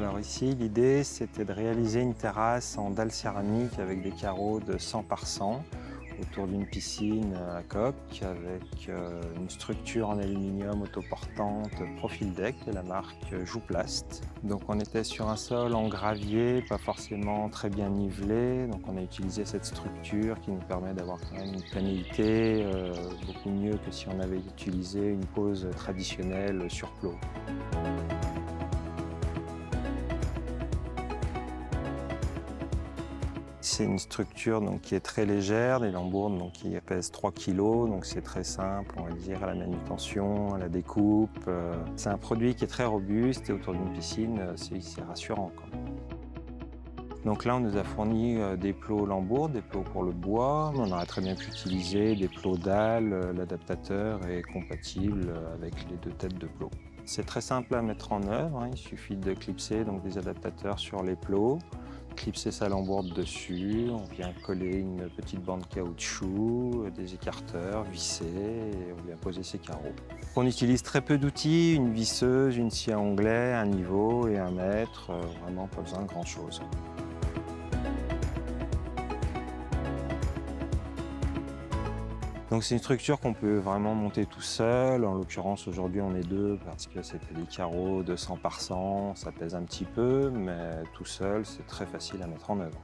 Alors ici, l'idée, c'était de réaliser une terrasse en dalle céramique avec des carreaux de 100 par 100 autour d'une piscine à coque avec une structure en aluminium autoportante Profil Deck de la marque Jouplast. Donc on était sur un sol en gravier, pas forcément très bien nivelé, donc on a utilisé cette structure qui nous permet d'avoir quand même une planéité beaucoup mieux que si on avait utilisé une pose traditionnelle sur plot. C'est une structure qui est très légère, des lambourdes qui pèsent 3 kg, donc c'est très simple, on va dire, à la manutention, à la découpe. C'est un produit qui est très robuste et autour d'une piscine, c'est rassurant, quoi. Donc là, on nous a fourni des plots lambourdes, des plots pour le bois, mais on aurait très bien pu utiliser des plots dalles, l'adaptateur est compatible avec les deux têtes de plots. C'est très simple à mettre en œuvre, il suffit de clipser des adaptateurs sur les plots, clipser sa lambourde dessus, on vient coller une petite bande caoutchouc, des écarteurs, visser et on vient poser ses carreaux. On utilise très peu d'outils, une visseuse, une scie à onglet, un niveau et un mètre, vraiment pas besoin de grand chose. Donc c'est une structure qu'on peut vraiment monter tout seul. En l'occurrence, aujourd'hui, on est deux parce que c'était des carreaux de 100 par 100. Ça pèse un petit peu, mais tout seul, c'est très facile à mettre en œuvre.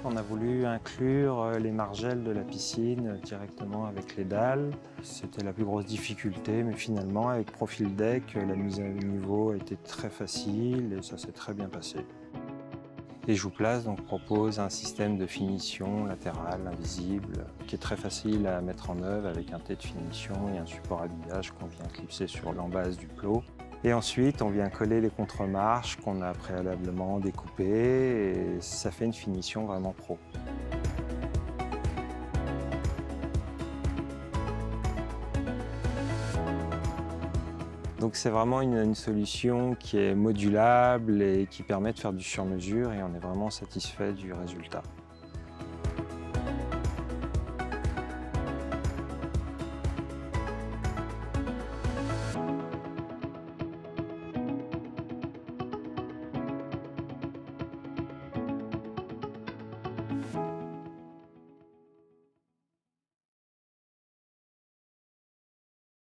On a voulu inclure les margelles de la piscine directement avec les dalles. C'était la plus grosse difficulté, mais finalement, avec Profil Deck, la mise à niveau a été très facile et ça s'est très bien passé. Et Jouplast propose un système de finition latérale, invisible, qui est très facile à mettre en œuvre avec un T de finition et un support habillage qu'on vient clipser sur l'embase du plot. Et ensuite, on vient coller les contre-marches qu'on a préalablement découpées et ça fait une finition vraiment pro. Donc c'est vraiment une solution qui est modulable et qui permet de faire du sur-mesure et on est vraiment satisfait du résultat.